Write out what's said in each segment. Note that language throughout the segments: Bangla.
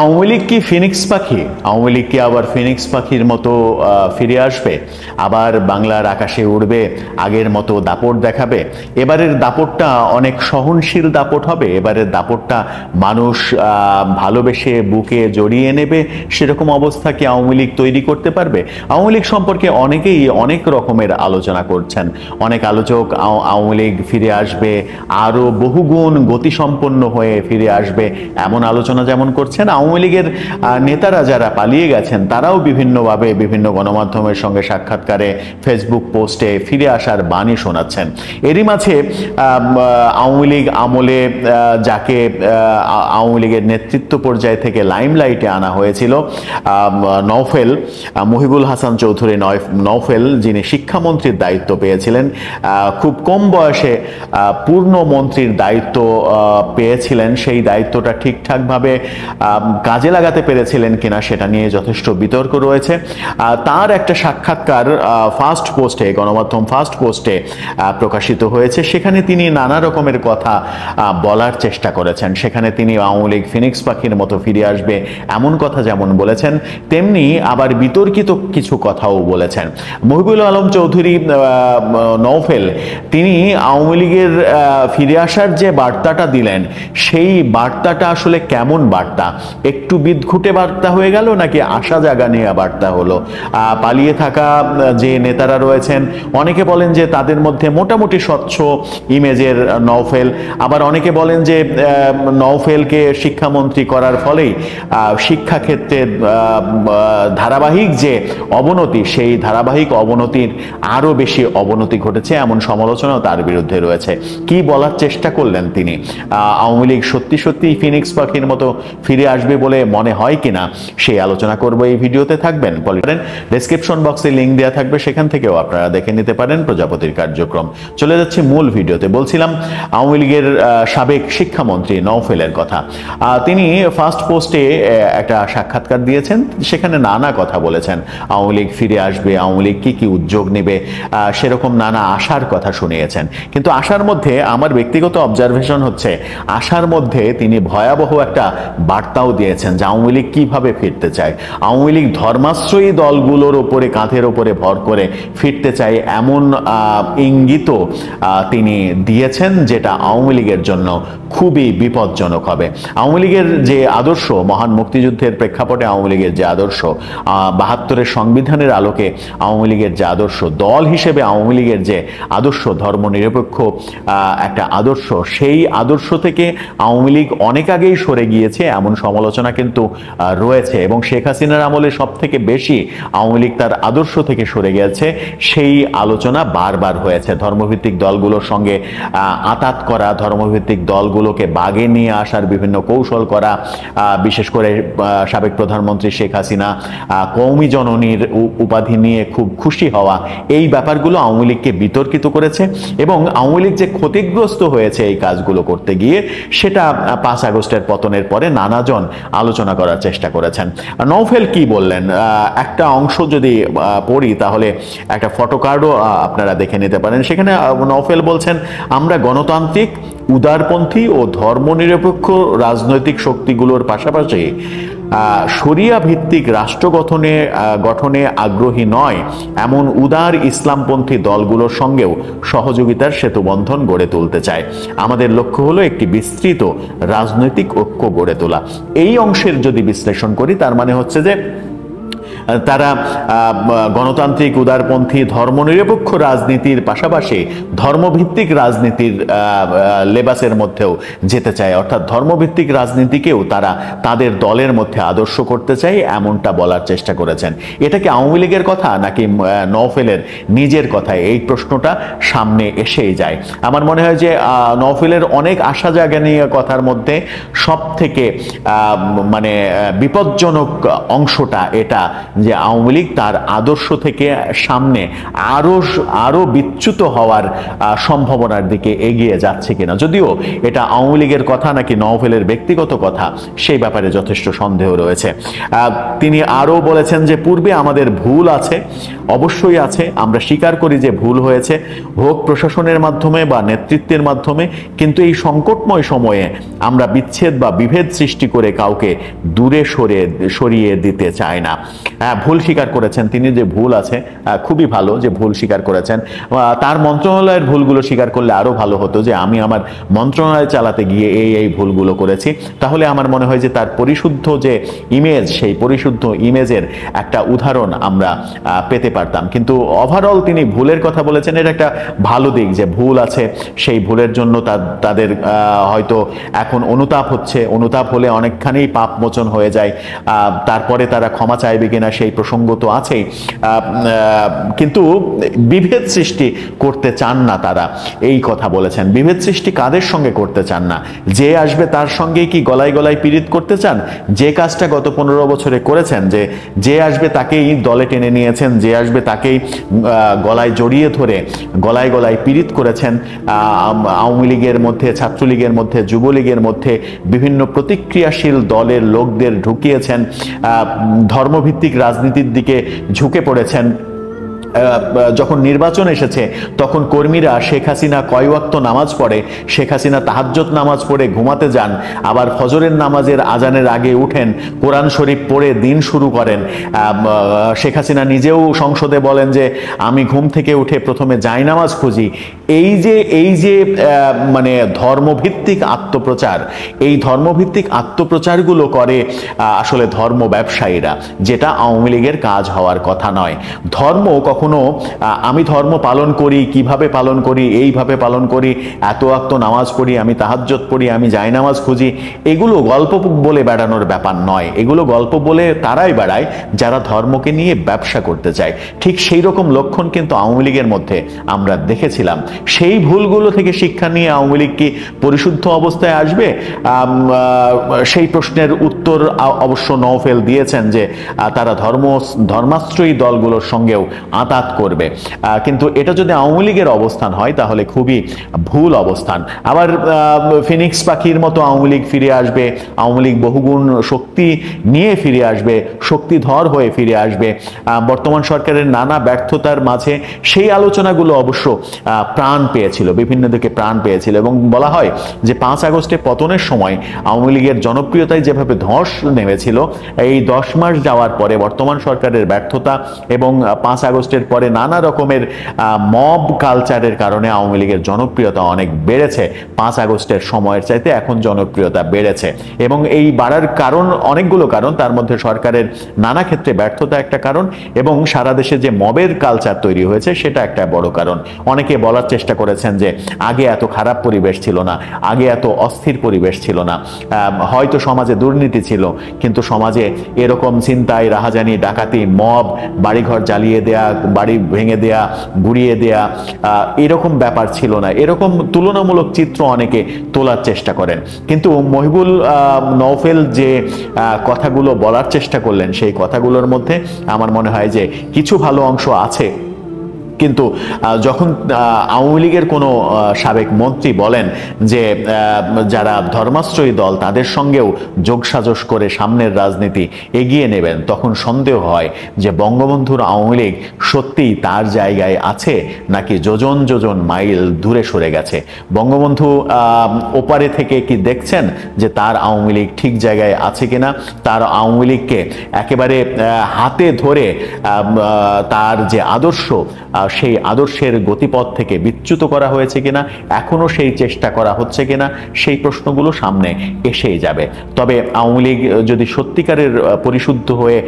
আওয়ামী লীগ কি ফিনিক্স পাখি? আওয়ামী লীগ কি আবার ফিনিক্স পাখির মতো ফিরে আসবে, আবার বাংলার আকাশে উড়বে, আগের মতো দাপট দেখাবে? এবারের দাপটটা অনেক সহনশীল দাপট হবে, এবারের দাপটটা মানুষ ভালোবেসে বুকে জড়িয়ে নেবে, সেরকম অবস্থা কি আওয়ামী লীগ তৈরি করতে পারবে? আওয়ামী লীগ সম্পর্কে অনেকেই অনেক রকমের আলোচনা করছেন। অনেক আলোচক আওয়ামী লীগ ফিরে আসবে, আরো বহুগুণ গতিসম্পন্ন হয়ে ফিরে আসবে, এমন আলোচনা যেমন করছেন। আওয়ামী লীগের নেতারা যারা পালিয়ে গেছেন তারাও বিভিন্নভাবে বিভিন্ন গণমাধ্যমের সঙ্গে সাক্ষাৎকারে, ফেসবুক পোস্টে ফিরে আসার বাণী শোনাচ্ছেন। এরই মাঝে আওয়ামী লীগ আমলে যাকে আওয়ামী লীগের নেতৃত্ব পর্যায় থেকে লাইমলাইটে আনা হয়েছিল, নওফেল, মহিবুল হাসান চৌধুরী নওফেল, যিনি শিক্ষামন্ত্রীর দায়িত্ব পেয়েছিলেন, খুব কম বয়সে পূর্ণ মন্ত্রীর দায়িত্ব পেয়েছিলেন। সেই দায়িত্বটা ঠিকঠাকভাবে কাজে লাগাতে পেরেছিলেন কিনা সেটা নিয়ে যথেষ্ট বিতর্ক রয়েছে। তার একটা সাক্ষাৎকার ফার্স্ট পোস্টে, গণমাধ্যম ফার্স্ট পোস্টে প্রকাশিত হয়েছে। সেখানে তিনি নানা রকমের কথা বলার চেষ্টা করেছেন। সেখানে তিনি আওয়ামী লীগ ফিনিক্স পাখির মতো ফিরে আসবে এমন কথা যেমন বলেছেন, তেমনি আবার বিতর্কিত কিছু কথাও বলেছেন। মহিবুল আলম চৌধুরী নওফেল, তিনি আওয়ামী লীগের ফিরে আসার যে বার্তাটা দিলেন, সেই বার্তাটা আসলে কেমন বার্তা? একটু বিদঘুটে বার্তা হয়ে গেল, নাকি আশা জাগা নিয়ে বার্তা হলো? পালিয়ে থাকা যে নেতারা রয়েছেন, অনেকে বলেন যে তাদের মধ্যে মোটামুটি স্বচ্ছ ইমেজের নওফেল, আবার অনেকে বলেন যে নওফেলকে শিক্ষামন্ত্রী করার ফলেই শিক্ষাক্ষেত্রের ধারাবাহিক যে অবনতি, সেই ধারাবাহিক অবনতির আরো বেশি অবনতি ঘটেছে, এমন সমালোচনাও তার বিরুদ্ধে রয়েছে। কি বলার চেষ্টা করলেন তিনি? আওয়ামী লীগ সত্যি সত্যি ফিনিক্স পাখির মতো ফিরে আসবে বলে মনে হয় কিনা, সেই আলোচনা করব এই ভিডিওতে। থাকবেন ডেসক্রিপশন বক্সে লিংক দেওয়া থাকবে, সেখান থেকেও আপনারা দেখে নিতে পারেন প্রজাপতির কার্যক্রম। চলে যাচ্ছি মূল ভিডিওতে। বলছিলাম আওয়ামী লীগের সাবেক শিক্ষামন্ত্রী নওফেলের কথা। তিনি ফার্স্ট পোস্টে একটা সাক্ষাৎকার দিয়েছেন, সেখানে নানা কথা বলেছেন। আওয়ামী লীগ ফিরে আসবে, আওয়ামী লীগ কি কি উদ্যোগ নেবে, সেরকম নানা আশার কথা শুনিয়েছেন। কিন্তু আশার মধ্যে আমার ব্যক্তিগত অবজারভেশন হচ্ছে, আশার মধ্যে তিনি ভয়াবহ একটা বার্তাও দিয়েছেন যে আওয়ামী লীগ কিভাবে ফিরতে চায়। আওয়ামী লীগ ধর্মাশ্রয়ী দলগুলোর ওপরে, কাঁধের ওপরে ভর করে ফিরতে চায়, এমন ইঙ্গিত তিনি দিয়েছেন, যেটা আওয়ামী লীগের জন্য খুবই বিপজ্জনক হবে। আওয়ামী লীগের যে আদর্শ, মহান মুক্তিযুদ্ধের প্রেক্ষাপটে আওয়ামী লীগের যে আদর্শ, ৭২-এর সংবিধানের আলোকে আওয়ামী লীগের যে আদর্শ, দল হিসেবে আওয়ামী লীগের যে আদর্শ, ধর্মনিরপেক্ষ একটা আদর্শ, সেই আদর্শ থেকে আওয়ামী লীগ অনেক আগেই সরে গিয়েছে, এমন সমালোচনা কিন্তু রয়েছে। এবং শেখ হাসিনার আমলে সব থেকে বেশি আওয়ামী লীগ তার আদর্শ থেকে সরে গেছে, সেই আলোচনা বারবার হয়েছে। ধর্মভিত্তিক দলগুলোর সঙ্গে আঁতাত করা, ধর্মভিত্তিক দলগুলোকে বাগে নিয়ে আসার বিভিন্ন কৌশল করা, বিশেষ করে সাবেক প্রধানমন্ত্রী শেখ হাসিনা কওমি জননীর উপাধি নিয়ে খুব খুশি হওয়া, এই ব্যাপারগুলো আওয়ামী লীগকে বিতর্কিত করেছে। এবং আওয়ামী লীগ যে ক্ষতিগ্রস্ত হয়েছে এই কাজগুলো করতে গিয়ে, সেটা ৫ আগস্টের পতনের পরে নানাজন আলোচনা করার চেষ্টা করেছেন। নওফেল কি বললেন, একটা অংশ যদি পড়ি, তাহলে একটা ফটোকার্ডও আপনারা দেখে নিতে পারেন। সেখানে নওফেল বলছেন, আমরা গণতান্ত্রিক, উদারপন্থী ও ধর্মনিরপেক্ষ রাজনৈতিক শক্তিগুলোর পাশাপাশি শরিয়া ভিত্তিক রাষ্ট্র গঠনে আগ্রহী নয় এমন উদার ইসলামপন্থী দলগুলোর সঙ্গেও সহযোগিতার সেতুবন্ধন গড়ে তুলতে চায়। আমাদের লক্ষ্য হলো একটি বিস্তৃত রাজনৈতিক ঐক্য গড়ে তোলা। এই অংশের যদি বিশ্লেষণ করি, তার মানে হচ্ছে যে তারা গণতান্ত্রিক, উদারপন্থী, ধর্মনিরপেক্ষ রাজনীতির পাশাপাশি ধর্মভিত্তিক রাজনীতির লেবাসের মধ্যেও যেতে চায়, অর্থাৎ ধর্মভিত্তিক রাজনীতিকেও তারা তাদের দলের মধ্যে আদর্শ করতে চায়, এমনটা বলার চেষ্টা করেছেন। এটা কি আওয়ামী লীগের কথা নাকি নওফেলের নিজের কথা? এই প্রশ্নটা সামনে এসেই যায়। আমার মনে হয় যে নওফেলের অনেক আশা জাগানিয়া কথার মধ্যে সব থেকে মানে বিপজ্জনক অংশটা এটা, যে আওয়ামী লীগ তার আদর্শ থেকে সামনে আরো বিচ্যুত হওয়ার সম্ভাবনার দিকে এগিয়ে যাচ্ছে কিনা। যদিও এটা আওয়ামী লীগের কথা নাকি নওফেলের ব্যক্তিগত কথা সেই ব্যাপারে যথেষ্ট সন্দেহ রয়েছে। তিনি আরো বলেছেন যে পূর্বে আমাদের ভুল আছে, অবশ্যই আছে, আমরা স্বীকার করি যে ভুল হয়েছে, হোক প্রশাসনের মাধ্যমে বা নেতৃত্বের মাধ্যমে, কিন্তু এই সংকটময় সময়ে আমরা বিচ্ছেদ বা বিভেদ সৃষ্টি করে কাউকে দূরে সরিয়ে দিতে চাই না। ভুল স্বীকার করেছেন তিনি, যে ভুল আছে, খুবই ভালো যে ভুল স্বীকার করেছেন। তার মন্ত্রণালয়ের ভুলগুলো স্বীকার করলে আরো ভালো হতো, যে আমি আমার মন্ত্রণালয় চালাতে গিয়ে এই ভুলগুলো করেছি। তাহলে আমার মনে হয় যে তার পরিশুদ্ধ যে ইমেজ, সেই পরিশুদ্ধ ইমেজের একটা উদাহরণ আমরা পেতে পারতাম। কিন্তু ওভারঅল তিনি ভুলের কথা বলেছেন, এটা একটা ভালো দিক যে ভুল আছে, সেই ভুলের জন্য তাদের হয়তো এখন অনুতাপ হচ্ছে, অনুতাপ হলে অনেকখানি পাপ মোচন হয়ে যায়। তারপরে তারা ক্ষমা চাইবে কিনা সেই প্রসঙ্গ তো আছেই, কিন্তু বিভেদ সৃষ্টি করতে চান না তারা, এই কথা বলেছেন। বিভেদ সৃষ্টি কাদের সঙ্গে করতে চান না? যে আসবে তার সঙ্গেই কি গলায় গলায় পীড়িত করতে চান? যে কাজটা গত 15 বছরে করেছেন, যে আসবে তাকেই দলে টেনে নিয়েছেন, যে আসবে তাকেই গলায় জড়িয়ে ধরে গলায় গলায় পীড়িত করেছেন। আওয়ামী লীগের মধ্যে, ছাত্রলীগের মধ্যে, যুবলীগের মধ্যে বিভিন্ন প্রতিক্রিয়াশীল দলের লোকদের ঢুকিয়েছেন, ধর্মভিত্তিক রাজনীতির দিকে ঝুঁকে পড়েছেন। যখন নির্বাচন এসেছে তখন কর্মীরা শেখ হাসিনা কয় ওয়াক্ত নামাজ পড়ে, শেখ হাসিনা তাহাজ্জুদ নামাজ পড়ে ঘুমাতে যান, আবার ফজরের নামাজের আজানের আগে উঠেন, কোরআন শরীফ পড়ে দিন শুরু করেন। শেখ হাসিনা নিজেও সংসদে বলেন যে আমি ঘুম থেকে উঠে প্রথমে জায়নামাজ খুঁজি। এই যে মানে ধর্মভিত্তিক আত্মপ্রচার, এই ধর্মভিত্তিক আত্মপ্রচারগুলো করে আসলে ধর্ম ব্যবসায়ীরা, যেটা আওয়ামী লীগের কাজ হওয়ার কথা নয়। ধর্ম কখনো আমি ধর্ম পালন করি, কিভাবে পালন করি, এইভাবে পালন করি, এত ওয়াক্ত নামাজ পড়ি, আমি তাহাজ্জুদ পড়ি, আমি জায়নামাজ খুঁজি, এগুলো গল্প বলে বেড়ানোর ব্যাপার নয়। এগুলো গল্প বলে তারাই বেড়ায় যারা ধর্মকে নিয়ে ব্যবসা করতে চায়। ঠিক সেই রকম লক্ষণ কিন্তু আওয়ামী লীগের মধ্যে আমরা দেখেছিলাম। সেই ভুলগুলো থেকে শিক্ষা নিয়ে আওয়ামী লীগ কি পরিশুদ্ধ অবস্থায় আসবে? সেই প্রশ্নের উত্তর অবশ্য নওফেল দিয়েছেন যে তারা ধর্মাশ্রয়ী দলগুলোর সঙ্গেও আঁতাত করবে। কিন্তু এটা যদি আওয়ামী লীগের অবস্থান হয় তাহলে খুবই ভুল অবস্থান। আবার ফিনিক্স পাখির মতো আওয়ামী লীগ ফিরে আসবে, আওয়ামী লীগ বহুগুণ শক্তি নিয়ে ফিরে আসবে, শক্তিধর হয়ে ফিরে আসবে। বর্তমান সরকারের নানা ব্যর্থতার মাঝে সেই আলোচনাগুলো অবশ্য প্রাণ পেয়েছিল, বিভিন্ন দিকে প্রাণ পেয়েছিল, এবং বলা হয় যে 5 আগস্টে পতনের সময় আওয়ামী লীগের জনপ্রিয়তায় যেভাবে ধস নেমেছিল, এই 10 মাস যাওয়ার পরে বর্তমান সরকারের ব্যর্থতা এবং 5 আগস্টের পরে নানা রকমের মব কালচারের কারণে আওয়ামী লীগের জনপ্রিয়তা অনেক বেড়েছে। 5 আগস্টের সময়ের চাইতে এখন জনপ্রিয়তা বেড়েছে, এবং এই বাড়ার কারণ অনেকগুলো কারণ, তার মধ্যে সরকারের নানা ক্ষেত্রে ব্যর্থতা একটা কারণ, এবং সারা দেশে যে মবের কালচার তৈরি হয়েছে সেটা একটা বড় কারণ। অনেকে বলার চেষ্টা করেছেন যে আগে এত খারাপ পরিবেশ ছিল না, আগে এত অস্থির পরিবেশ ছিল না, হয়তো সমাজে দুর্নীতি ছিল, কিন্তু সমাজে এরকম ছিনতাই, রাহাজানি, ডাকাতি, মব, বাড়িঘর জ্বালিয়ে দেয়া, বাড়ি ভেঙে দেয়া, গুড়িয়ে দেয়া, এরকম ব্যাপার ছিল না। এরকম তুলনামূলক চিত্র অনেকে তোলার চেষ্টা করেন, কিন্তু মহিবুল নওফেল যে কথাগুলো বলার চেষ্টা করলেন সেই কথাগুলোর মধ্যে আমার মনে হয় যে কিছু ভালো অংশ আছে। কিন্তু যখন আওয়ামী লীগের কোনো সাবেক মন্ত্রী বলেন যে যারা ধর্মাশ্রয়ী দল তাদের সঙ্গেও যোগসাজশ করে সামনের রাজনীতি এগিয়ে নেবেন, তখন সন্দেহ হয় যে বঙ্গবন্ধুর আওয়ামী লীগ সত্যিই তার জায়গায় আছে নাকি যোজন যোজন মাইল দূরে সরে গেছে। বঙ্গবন্ধু ওপারে থেকে কি দেখছেন যে তার আওয়ামী লীগ ঠিক জায়গায় আছে কিনা, তার আওয়ামী লীগকে একেবারে হাতে ধরে তার যে আদর্শ সেই আদর্শের গতিপথ থেকে বিচ্যুত করা হয়েছে কিনা, এখনো সেই চেষ্টা করা হচ্ছে কিনা, সেই প্রশ্নগুলো সামনে এসেই যাবে। তবে আওয়ামী লীগ যদি সত্যিকারের পরিশুদ্ধ হয়ে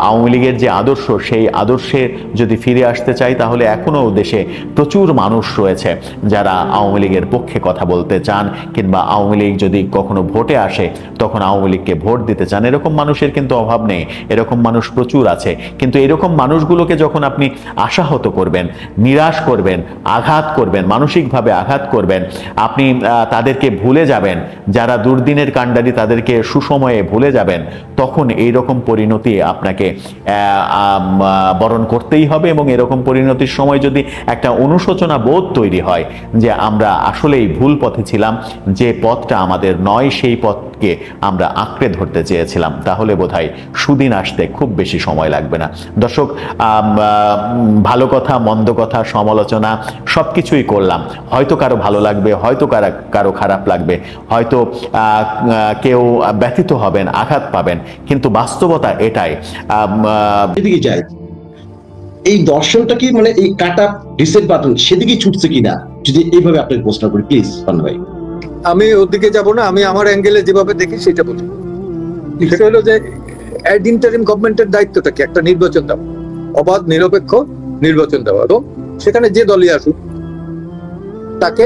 আওয়ামী লীগের যে আদর্শ সেই আদর্শে যদি ফিরে আসতে চাই, তাহলে এখনো দেশে প্রচুর মানুষ রয়েছে যারা আওয়ামী লীগের পক্ষে কথা বলতে চান, কিংবা আওয়ামী লীগ যদি কখনো ভোটে আসে তখন আওয়ামী লীগকে ভোট দিতে চান। এরকম মানুষের কিন্তু অভাব নেই, এরকম মানুষ প্রচুর আছে। কিন্তু এরকম মানুষগুলোকে যখন আপনি আশাহত করবেন, করবেন, নিরাশ করবেন, আঘাত করবেন, মানসিকভাবে আঘাত করবেন, আপনি তাদেরকে ভুলে যাবেন, যারা দুর্দিনের কাণ্ডারি তাদেরকে সুসময়ে ভুলে যাবেন, তখন এই রকম পরিণতি আপনাকে বরণ করতেই হবে। এবং এরকম পরিণতির সময় যদি একটা অনুশোচনা বোধ তৈরি হয় যে আমরা আসলেই ভুল পথে ছিলাম, যে পথটা আমাদের নয় সেই পথকে আমরা আঁকড়ে ধরতে চেয়েছিলাম, তাহলে বোধহয় সুদিন আসতে খুব বেশি সময় লাগবে না। দর্শক, ভালো কথা, মন্দ কথা, সমালোচনা সবকিছুই করলাম। হয়তো কারো ভালো লাগবে, হয়তো কারো খারাপ লাগবে, হয়তো কেউ ব্যথিত হবেন, আঘাত পাবেন, কিন্তু বাস্তবতা এটাই। এদিকে যাই, এই দর্শনটা কি মানে এই কাটা রিসেট বাটন সেদিকে ছুটছে কিনা, যদি এইভাবে আপনাকে প্রশ্ন করি প্লিজ পান্না ভাই। আমি ওদিকে যাব না, আমি আমার অ্যাঙ্গেলে যেভাবে দেখি সেটা বলি। সেটা হলো যে ইন্টারিম গভর্নমেন্টের দায়িত্বটা কি? একটা নির্বাচন দেওয়া, অবাধ নিরপেক্ষ নির্বাচন দেওয়া, এবং সেখানে যে দলই আসুক তাকে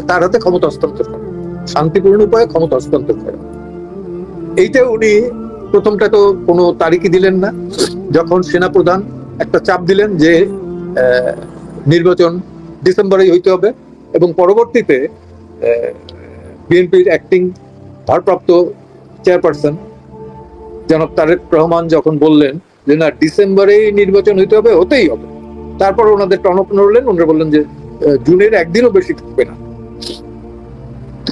তার হাতে ক্ষমতা হস্তান্তর করা, শান্তিপূর্ণ উপায়ে ক্ষমতা হস্তান্তর করা। এইটা উনি প্রথমটা তো কোনো তারিখই দিলেন না, যখন সেনাপ্রধান একটা চাপ দিলেন যে নির্বাচন ডিসেম্বরেই হইতে হবে, এবং পরবর্তীতে বিএনপির অ্যাক্টিং ভারপ্রাপ্ত চেয়ারপারসন জনাব তারেক রহমান যখন বললেন যে না ডিসেম্বরেই নির্বাচন হইতে হবে, হতেই হবে, তারপর ওনাদের টনক নড়লেন, ওনারা বললেন যে জুনের একদিনও বেশি থাকবে না।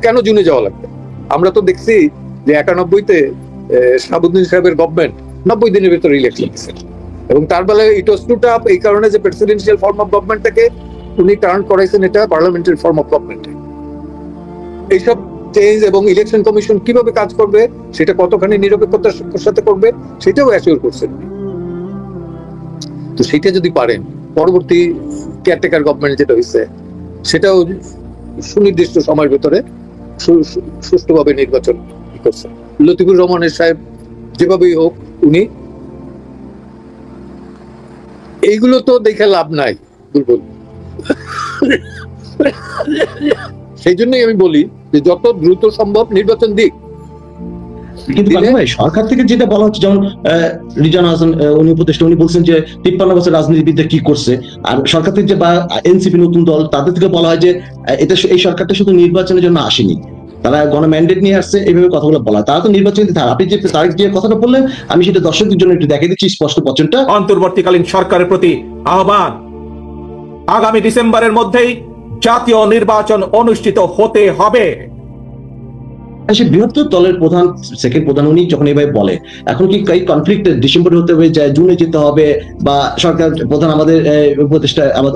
কেন জুনে যাওয়া লাগবে? আমরা তো দেখছি যে 91-তে শাহাবুদ্দিন সাহেবের গভর্নমেন্ট 90 দিনের ভিতরে ইলেকশন দিচ্ছে, এবং তার বেলায় ইট ওয়াজ টু টাফ, এই কারণে যে প্রেসিডেন্সিয়াল ফর্ম অফ গভর্নমেন্ট থেকে উনি টার্ন করাইছেন এটা পার্লামেন্টারি ফর্ম অফ গভর্নমেন্টে। এইসব চেঞ্জ এবং ইলেকশন কমিশন কিভাবে কাজ করবে, সেটা কতখানি নিরপেক্ষতার সাথে করবে, সেটাও অ্যাসিওর করছেন। তো সেটা যদি পারেন, পরবর্তী কেয়ারটেকার গভর্নমেন্ট যেটা হয়েছে সেটাও সুনির্দিষ্ট সময়ের ভেতরে সুষ্ঠুভাবে নির্বাচন করছে। লতিফুর রহমানের সাহেব যেভাবেই হোক, উনি এইগুলো তো দেখে লাভ নাই দুর্বল। সেই জন্যই আমি বলি যে যত দ্রুত সম্ভব নির্বাচন দিক। কিন্তু সরকার থেকে যেটা বলা হচ্ছে, যেমন রিজান হাসান উনি উপদেষ্টা, উনি বলছেন যে 53 বছর রাজনীতিবিদরা কি করছে, আর সরকার থেকে যে বা এনসিপি নতুন দল তাদের থেকে বলা হয় যে এটা এই সরকারটা শুধু নির্বাচনের জন্য আসেনি, তারা গণম্যান্ডেট নিয়ে আসছে, এইভাবে কথাগুলো বলা। তারা তো নির্বাচন, আপনি যে তারিখ যে কথাটা বললেন, আমি সেটা দর্শকদের জন্য একটু দেখিয়ে দিচ্ছি স্পষ্ট বচনটা। অন্তর্বর্তীকালীন সরকারের প্রতি আহ্বান, আগামী ডিসেম্বরের মধ্যেই জাতীয় নির্বাচন অনুষ্ঠিত হতে হবে। সে বৃহত্তর দলের প্রধান, সেকেন্ড প্রধান, উনি যখন এইভাবে বলে, এখন কি এই কনফ্লিক্ট ডিসেম্বরে হতে হবে, জুনে যেতে হবে, বা সরকার প্রধান আমাদের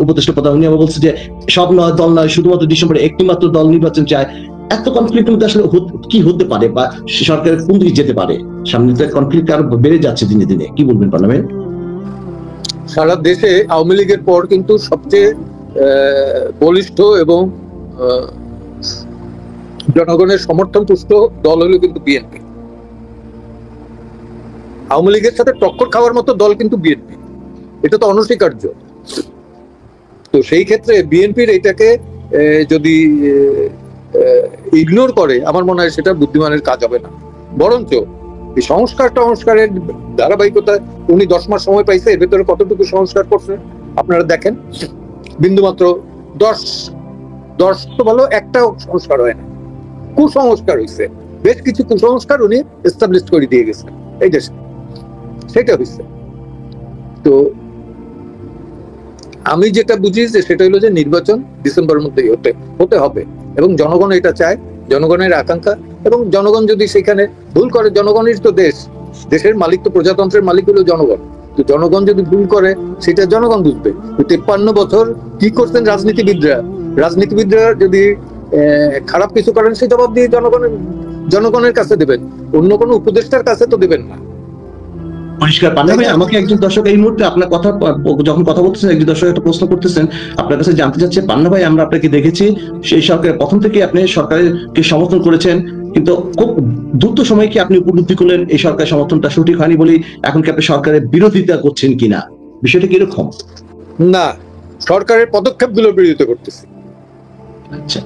উপদেষ্টা প্রধান উনি আবার বলছে যে সব দল নয়, শুধুমাত্র ডিসেম্বরে একটি মাত্র দল নির্বাচন চায়। এত কনফ্লিক্টের মধ্যে আসলে কি হতে পারে, বা সরকার কোন দিকে যেতে পারে? সামনে তো কনফ্লিক্ট আরো বেড়ে যাচ্ছে দিনে দিনে, কি বলবেন পার্লামেন্ট? সারা দেশে আওয়ামী লীগের পর কিন্তু সবচেয়ে বলিষ্ঠ এবং জনগণের সমর্থন পুষ্ট দল হলো কিন্তু বিএনপি। আওয়ামী লীগের সাথে টক্কর খাওয়ার মতো দল কিন্তু বিএনপি, এটা তো অনস্বীকার্য। তো সেই ক্ষেত্রে বিএনপির এটাকে যদি ইগনোর করে, আমার মনে হয় সেটা বুদ্ধিমানের কাজ হবে না। বরঞ্চ এই সংস্কারের ধারাবাহিকতা, উনি 10 মাস সময় পাইছে, এর ভেতরে কতটুকু সংস্কার করছে আপনারা দেখেন। বিন্দুমাত্র 10 তো ভালো, একটাও সংস্কার হয় না, কুসংস্কার হয়েছে। বেশ কিছু কুসংস্কার উনি এস্টাবলিশ করে দিয়ে গেছেন এই দেশে, সেটা হয়েছে। তো আমি যেটা বুঝি যে সেটা হলো যে নির্বাচন ডিসেম্বরের মধ্যেই হতে হবে, এবং জনগণ এটা চায়, জনগণের আকাঙ্ক্ষা। এবং জনগণ যদি সেখানে ভুল করে, জনগণের তো দেশের মালিক তো, প্রজাতন্ত্রের মালিক হলো জনগণ। তো জনগণ যদি ভুল করে সেটা জনগণ বুঝবে। 53 বছর কি করছেন রাজনীতিবিদরা যদি খারাপ কিছু করেন, সেই জবাব দিয়ে জনগণের কাছে দেবেন, অন্য কোনো উপদেষ্টার কাছে তো দেবেন না। পরিষ্কার। পান্না ভাই, আমাকে একজন দর্শক এই মুহূর্তে আপনার কথা যখন কথা বলতেছেন, একজন দর্শক একটা প্রশ্ন করতেছেন, আপনার কাছে জানতে চাচ্ছে, পান্না ভাই আমরা আপনাকে দেখেছি সেই সরকারের প্রথম থেকে আপনি সরকারকে সমর্থন করেছেন, কিন্তু খুব দ্রুত সময় কি আপনি উপলব্ধি করলেন এই সরকার সমর্থনটা সঠিক হয়নি বলেই এখন কি আপনি সরকারের বিরোধিতা করছেন কিনা? বিষয়টা কিরকম? না, সরকারের পদক্ষেপগুলোর বিরোধিতা করতেছি। আচ্ছা,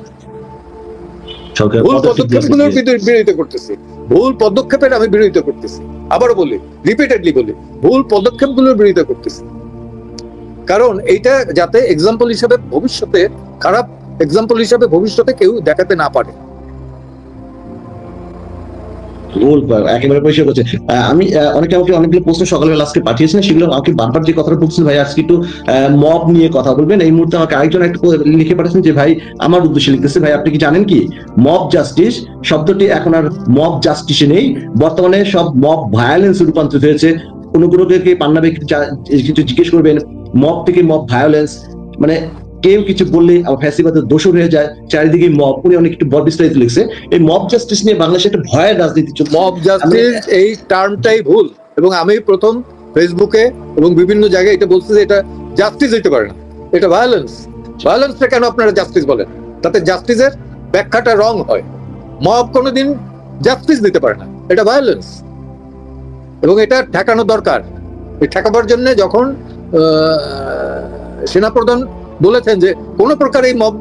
ভুল পদক্ষেপগুলোর বিরোধিতা করতেছি, ভুল পদক্ষেপের আমি বিরোধিতা করতেছি। আবারও বলি, রিপিটেডলি বলি, ভুল পদক্ষেপগুলোর বিরোধিতা করতেছি। কারণ এইটা যাতে এক্সাম্পল হিসাবে ভবিষ্যতে, খারাপ এক্সাম্পল হিসাবে ভবিষ্যতে কেউ দেখাতে না পারে। ভুল একেবারে পরিষ্কার করছে। আমি অনেকে আমাকে অনেকগুলো প্রশ্ন সকালবেলা আজকে পাঠিয়েছেন, সেগুলো আমাকে বারবার যে কথাটা বলছেন ভাই আজকে একটু মব নিয়ে কথা বলবেন। এই মুহূর্তে আমাকে আরেকজন একটা লিখে পাঠিয়েছেন যে ভাই আমার উদ্দেশ্যে লিখতেছে, ভাই আপনি কি জানেন কি মব জাস্টিস শব্দটি এখন আর মব জাস্টিসে নেই, বর্তমানে সব মব ভায়োলেন্সে রূপান্তরিত হয়েছে। কোনো কোনো কে পান্না কিছু জিজ্ঞেস করবেন, মব থেকে মব ভায়োলেন্স, মানে কেউ কিছু বললে আমার ফ্যাসিবাদের দোষর হয়ে যায়, চারিদিকে মব। উনি অনেক একটু বড় বিস্তারিত লিখছে। এই মব জাস্টিস নিয়ে বাংলাদেশে একটা ভয়ের রাজনীতি চলছে। মব জাস্টিস এই টার্মটাই ভুল, এবং আমি প্রথম ফেসবুকে এবং বিভিন্ন জায়গায় এটা বলছি যে এটা জাস্টিস হইতে পারে না, এটা ভায়োলেন্স। ভায়োলেন্সটা কেন আপনারা জাস্টিস বলেন? তাতে জাস্টিসের ব্যাখ্যাটা রং হয়। মব কোনোদিন জাস্টিস দিতে পারে না, এটা ভায়োলেন্স, এবং এটা ঠেকানো দরকার। এই ঠেকাবার জন্য যখন সেনাপ্রধান বলেছেন যে কোনো প্রকার এই মব